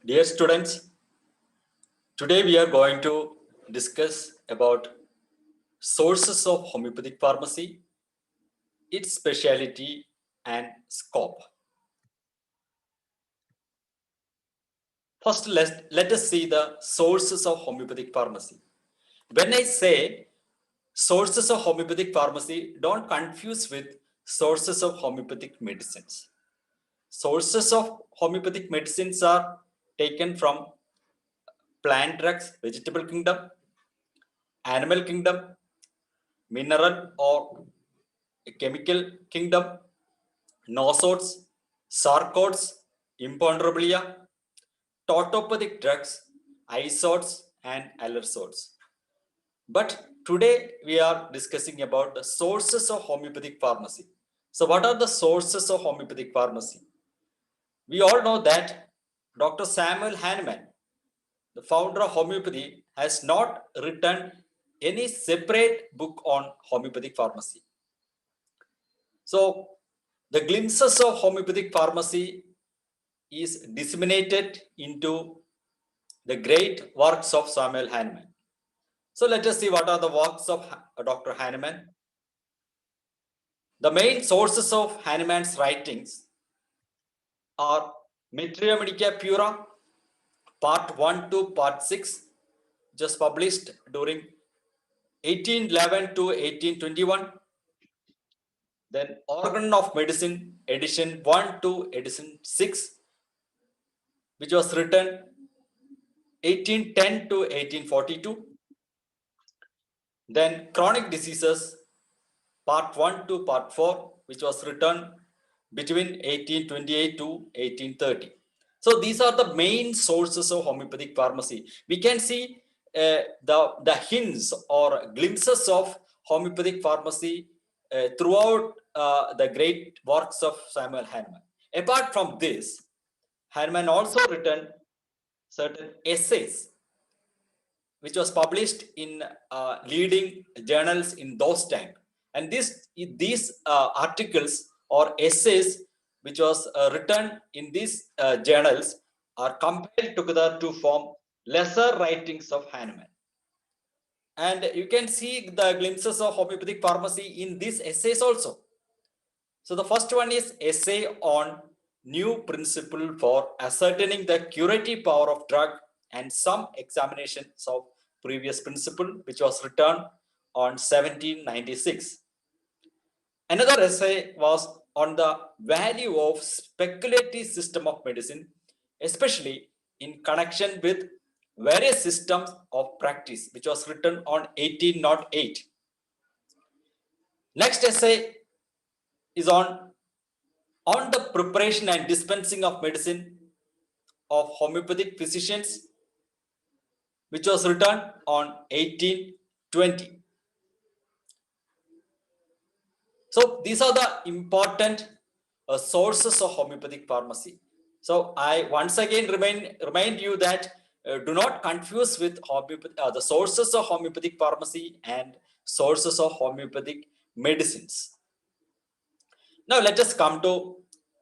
Dear students, today we are going to discuss about sources of homeopathic pharmacy, its speciality and scope. First, let us see the sources of homeopathic pharmacy. When I say sources of homeopathic pharmacy, don't confuse with sources of homeopathic medicines. Sources of homeopathic medicines are taken from plant drugs, vegetable kingdom, animal kingdom, mineral or chemical kingdom, nosodes, sarcodes, imponderabilia, tautopathic drugs, isodes, and allersodes. But today we are discussing about the sources of homeopathic pharmacy. So, what are the sources of homeopathic pharmacy? We all know that Dr. Samuel Hahnemann, the founder of homeopathy, has not written any separate book on homeopathic pharmacy. So, the glimpses of homeopathic pharmacy is disseminated into the great works of Samuel Hahnemann. So, let us see what are the works of Dr. Hahnemann. The main sources of Hahnemann's writings are Materia Medica Pura, Part 1 to Part 6, just published during 1811 to 1821. Then Organ of Medicine, edition 1 to edition 6, which was written 1810 to 1842. Then Chronic Diseases, Part 1 to Part 4, which was written between 1828 to 1830. So these are the main sources of homeopathic pharmacy. We can see the hints or glimpses of homeopathic pharmacy throughout the great works of Samuel Hahnemann. Apart from this, Hahnemann also written certain essays which was published in leading journals in those times. And these articles or essays which was written in these journals are compiled together to form lesser writings of Hahnemann. And you can see the glimpses of homeopathic pharmacy in these essays also. So the first one is essay on new principle for ascertaining the curative power of drug and some examinations of previous principle, which was written on 1796. Another essay was on the value of speculative system of medicine, especially in connection with various systems of practice, which was written on 1808. Next essay is on the preparation and dispensing of medicine of homeopathic physicians, which was written on 1820. So these are the important sources of homeopathic pharmacy. So I once again remind you that do not confuse with the sources of homeopathic pharmacy and sources of homeopathic medicines. Now let us come to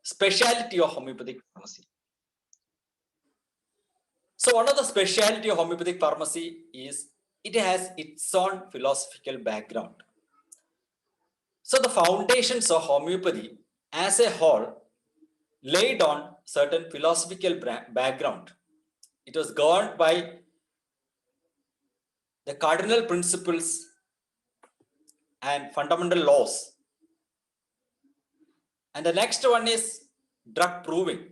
speciality of homeopathic pharmacy. So one of the speciality of homeopathic pharmacy is it has its own philosophical background. So the foundations of homeopathy as a whole laid on certain philosophical background. It was governed by the cardinal principles and fundamental laws. And the next one is drug proving.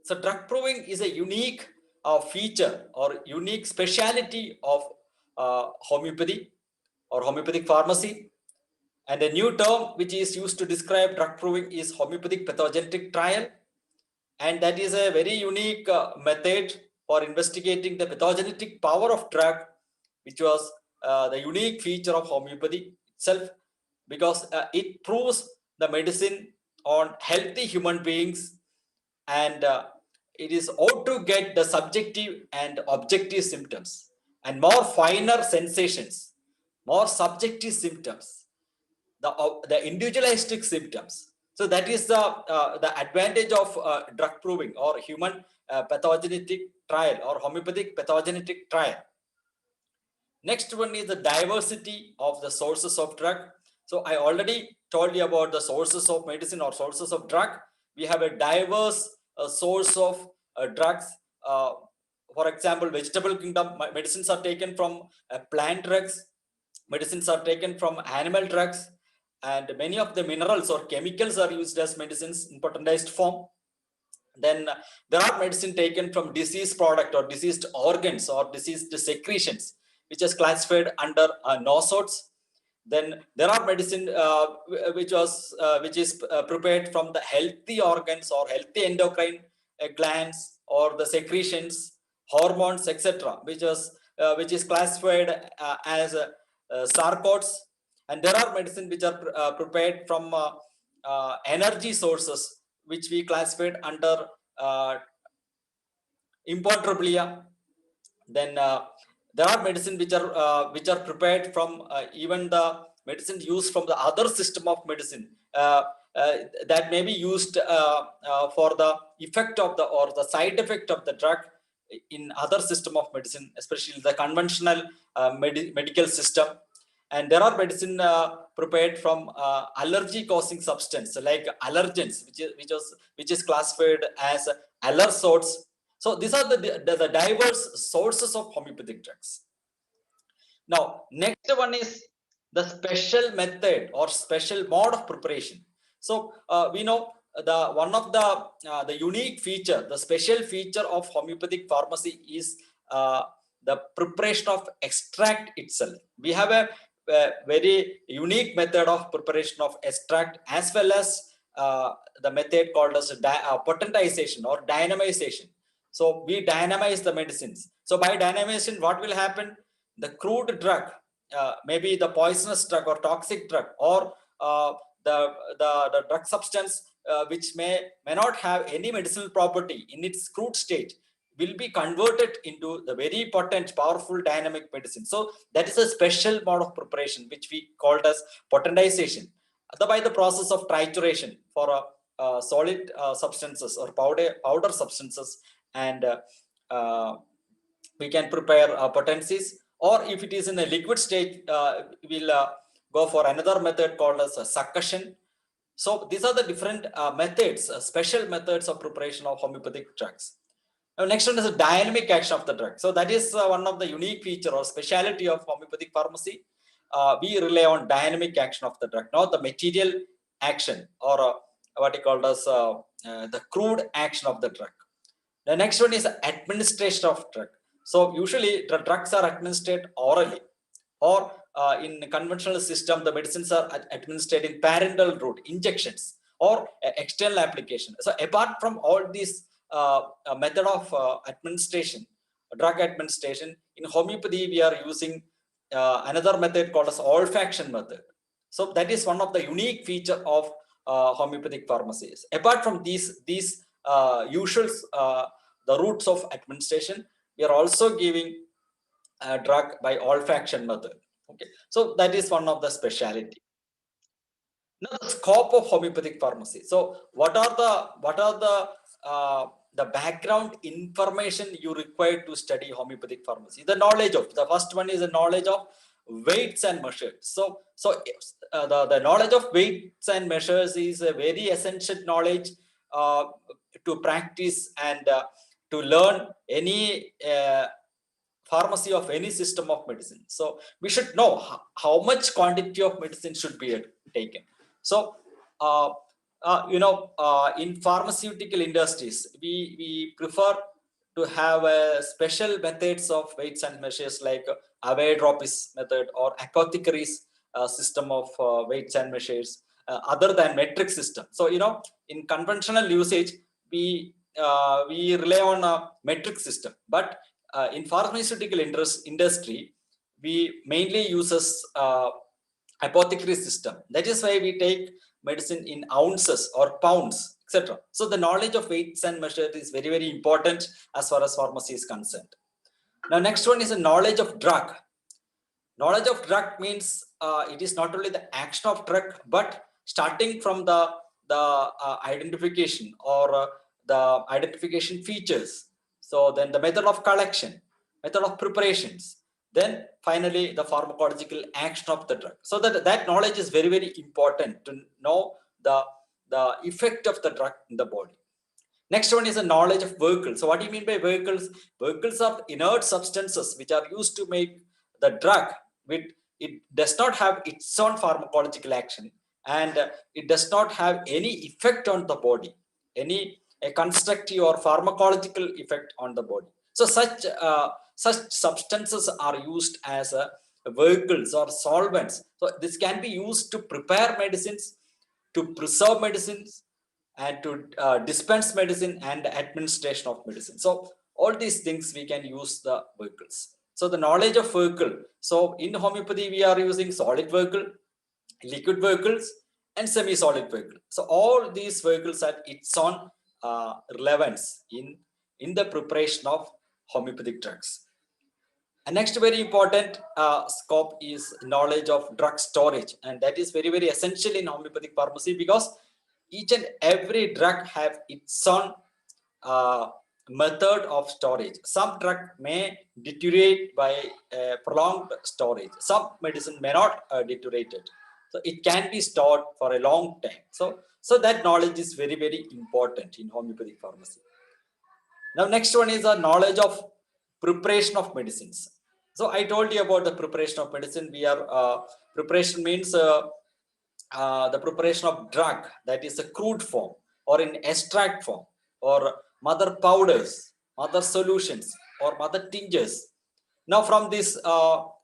So drug proving is a unique feature or unique speciality of homeopathy or homeopathic pharmacy. And a new term which is used to describe drug proving is homeopathic pathogenetic trial. And that is a very unique method for investigating the pathogenetic power of drug, which was the unique feature of homeopathy itself, because it proves the medicine on healthy human beings, and it is ought to get the subjective and objective symptoms and more finer sensations, more subjective symptoms, the individualistic symptoms. So that is the advantage of drug proving or human pathogenetic trial or homeopathic pathogenetic trial. Next one is the diversity of the sources of drug. So I already told you about the sources of medicine or sources of drug. We have a diverse source of drugs. Uh, for example, vegetable kingdom medicines are taken from plant drugs. Medicines are taken from animal drugs, and many of the minerals or chemicals are used as medicines in potentized form. Then there are medicine taken from diseased product or diseased organs or diseased secretions, which is classified under nosodes. Then there are medicine which is prepared from the healthy organs or healthy endocrine glands or the secretions, hormones, etc., which is classified as sarcodes. And there are medicine which are prepared from energy sources, which we classified under imponderabilia. Then there are medicine which are prepared from even the medicine used from the other system of medicine, that may be used for the effect of the or the side effect of the drug in other system of medicine, especially the conventional medical system. And there are medicine prepared from allergy causing substance like allergens, which is classified as allersodes. So these are the diverse sources of homeopathic drugs. Now, next one is the special method or special mode of preparation. So we know the one of the unique feature, the special feature of homeopathic pharmacy is the preparation of extract itself. We have a very unique method of preparation of extract, as well as the method called as potentization or dynamization. So we dynamize the medicines. So by dynamization, what will happen? The crude drug, maybe the poisonous drug or toxic drug, or the drug substance which may not have any medicinal property in its crude state, will be converted into the very potent, powerful dynamic medicine. So that is a special mode of preparation which we called as potentization. By the process of trituration for solid substances or powder substances, and we can prepare potencies. Or if it is in a liquid state, we'll go for another method called as succussion. So these are the different methods, special methods of preparation of homeopathic drugs. Now, next one is the dynamic action of the drug. So that is one of the unique feature or speciality of homeopathic pharmacy. We rely on dynamic action of the drug, not the material action or what you call as the crude action of the drug. The next one is administration of drug. So usually the drugs are administered orally, or in conventional system, the medicines are administered in parenteral route, injections, or external application. So apart from all these method of administration, drug administration, in homeopathy, we are using another method called as olfaction method. So that is one of the unique feature of homeopathic pharmacies. Apart from these usual the routes of administration, we are also giving a drug by olfaction method. Okay, so that is one of the speciality. Now the scope of homeopathic pharmacy. So what are the background information you require to study homeopathic pharmacy? The knowledge of, the first one is the knowledge of weights and measures. So the knowledge of weights and measures is a very essential knowledge to practice and to learn any pharmacy of any system of medicine. So we should know how much quantity of medicine should be taken. So in pharmaceutical industries, we prefer to have special methods of weights and measures like Avogadro's method or apothecaries system of weights and measures, other than metric system. So in conventional usage, we rely on a metric system, but in pharmaceutical industry, we mainly uses apothecary system. That is why we take medicine in ounces or pounds, etc. So the knowledge of weights and measures is very, very important as far as pharmacy is concerned. Now, next one is the knowledge of drug. Knowledge of drug means it is not only the action of drug, but starting from the the identification or the identification features. So then the method of collection, method of preparations, then finally the pharmacological action of the drug. So that knowledge is very, very important to know the effect of the drug in the body. Next one is a knowledge of vehicles. So what do you mean by vehicles? Vehicles are inert substances which are used to make the drug. It does not have its own pharmacological action, and it does not have any effect on the body, any a constructive or pharmacological effect on the body. So such substances are used as vehicles or solvents. So this can be used to prepare medicines, to preserve medicines, and to dispense medicine and administration of medicine. So all these things we can use the vehicles. So the knowledge of vehicle. So in homeopathy we are using solid vehicle, liquid vehicles, and semi-solid vehicle. So all these vehicles have its own relevance in the preparation of homeopathic drugs. And next very important scope is knowledge of drug storage, and that is very, very essential in homeopathic pharmacy, because each and every drug have its own uh, method of storage. Some drug may deteriorate by prolonged storage. Some medicine may not deteriorate it. So it can be stored for a long time. So that knowledge is very, very important in homeopathic pharmacy. Now, next one is a knowledge of preparation of medicines. So I told you about the preparation of medicine. We are preparation means the preparation of drug, that is a crude form or in extract form, or mother powders, mother solutions, or mother tinctures. Now from this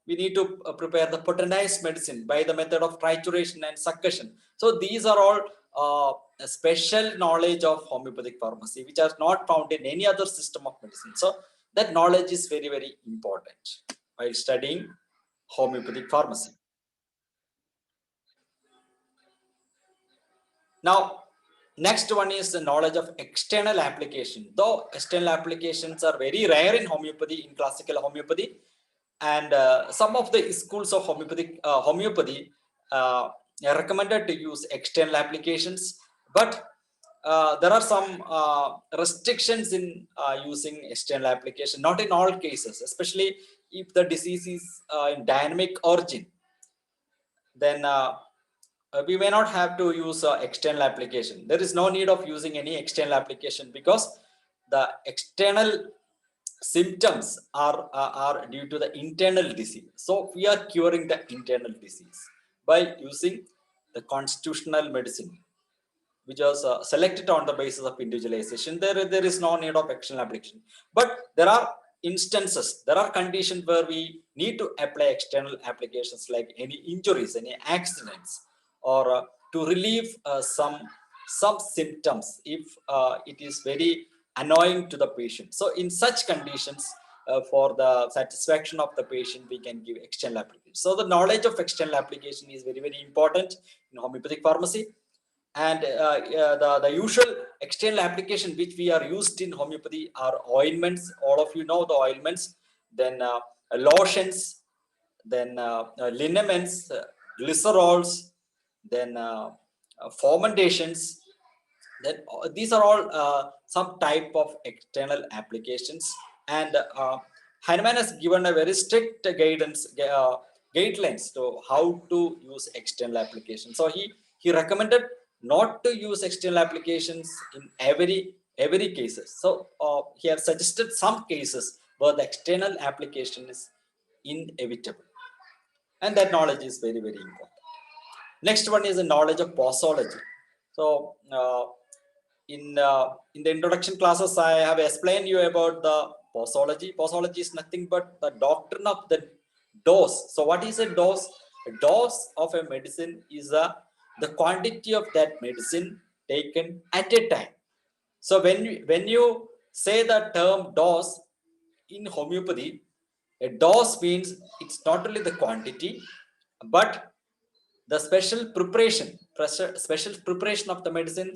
we need to prepare the potentized medicine by the method of trituration and succussion. So these are all a special knowledge of homeopathic pharmacy which are not found in any other system of medicine. So that knowledge is very, very important while studying homeopathic pharmacy. Now, next one is the knowledge of external application. Though external applications are very rare in homeopathy, in classical homeopathy, and some of the schools of homeopathy are recommended to use external applications, but there are some restrictions in using external application. Not in all cases, especially if the disease is in dynamic origin, then we may not have to use external application. There is no need of using any external application, because the external symptoms are due to the internal disease. So we are curing the internal disease by using the constitutional medicine, which was selected on the basis of individualization. There is no need of external application. But there are instances, there are conditions where we need to apply external applications, like any injuries, any accidents, or to relieve some symptoms if it is very annoying to the patient. So in such conditions, for the satisfaction of the patient, we can give external application. So the knowledge of external application is very, very important in homeopathic pharmacy. And the usual external application which we are used in homeopathy are ointments. All of you know the ointments, then lotions, then liniments, glycerols, then fomentations. Then these are all some type of external applications. And Hahnemann has given a very strict guidelines to how to use external application. So he recommended not to use external applications in every cases. So he has suggested some cases where the external application is inevitable, and that knowledge is very, very important. Next one is the knowledge of posology. So in the introduction classes, I have explained you about the posology. Posology is nothing but the doctrine of the dose. So what is a dose? A dose of a medicine is the quantity of that medicine taken at a time. So when you say the term dose in homeopathy, a dose means it's not only the quantity, but the special preparation of the medicine,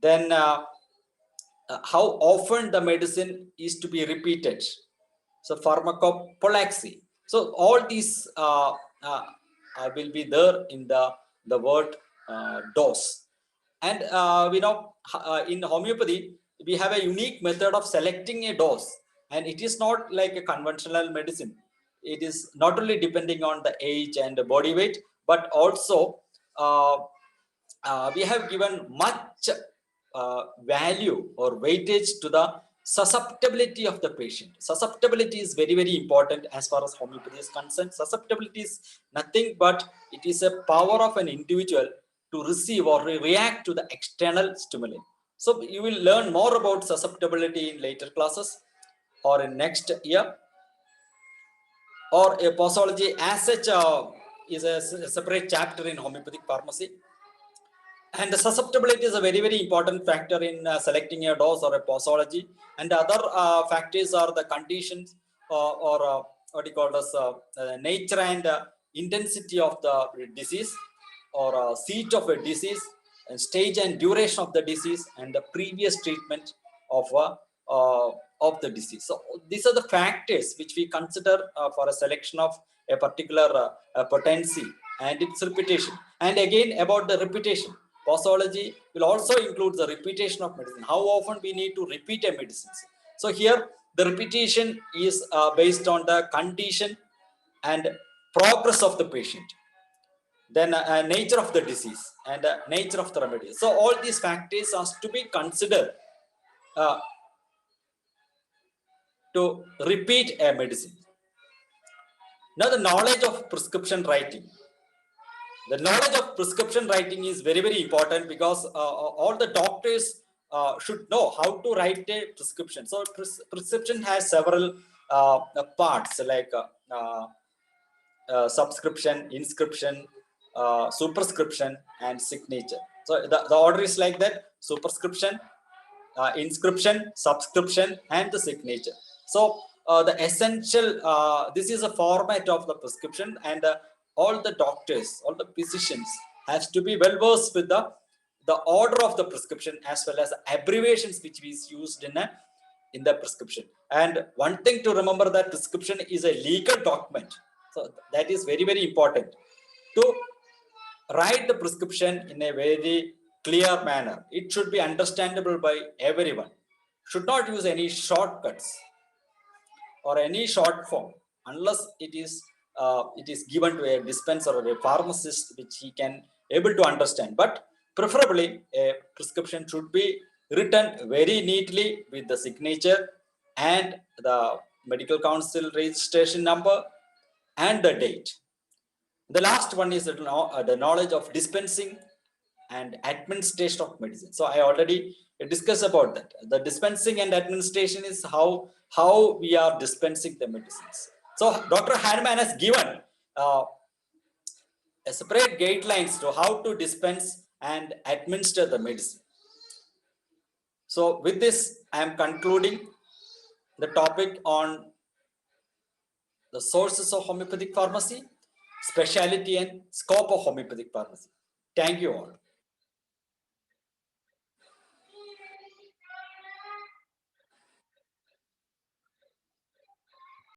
then how often the medicine is to be repeated. So pharmacopolexic. So all these will be there in the word dose. And we know in homeopathy, we have a unique method of selecting a dose, and it is not like a conventional medicine. It is not only depending on the age and the body weight, but also uh, we have given much value or weightage to the susceptibility of the patient. Susceptibility is very, very important as far as homeopathy is concerned. Susceptibility is nothing but it is a power of an individual to receive or react to the external stimuli. So you will learn more about susceptibility in later classes or in next year. Or a posology as such is a separate chapter in homeopathic pharmacy. And the susceptibility is a very, very important factor in selecting a dose or a posology. And the other factors are the conditions or what you call as nature and intensity of the disease, or seat of a disease, and stage and duration of the disease, and the previous treatment of the disease. So these are the factors which we consider for a selection of a particular potency and its reputation. And again, about the reputation, posology will also include the repetition of medicine. How often we need to repeat a medicine. So here the repetition is based on the condition and progress of the patient, then nature of the disease and nature of the remedy. So all these factors are to be considered uh, to repeat a medicine. Now the knowledge of prescription writing. The knowledge of prescription writing is very, very important, because all the doctors should know how to write a prescription. So prescription has several parts, like subscription, inscription, superscription, and signature. So the order is like that: superscription, inscription, subscription, and the signature. So the essential, this is a format of the prescription, and all the doctors, all the physicians has to be well versed with the order of the prescription, as well as the abbreviations which is used in the prescription. And one thing to remember, that prescription is a legal document. So that is very, very important to write the prescription in a very clear manner. It should be understandable by everyone. Should not use any shortcuts or any short form, unless it is given to a dispenser or a pharmacist, which he can able to understand. But preferably a prescription should be written very neatly with the signature and the medical council registration number and the date. The last one is the knowledge of dispensing and administration of medicine. So I already discussed about that. The dispensing and administration is how we are dispensing the medicines. So Dr. Hahnemann has given a separate guidelines to how to dispense and administer the medicine. So with this, I am concluding the topic on the sources of homeopathic pharmacy, speciality and scope of homeopathic pharmacy. Thank you all.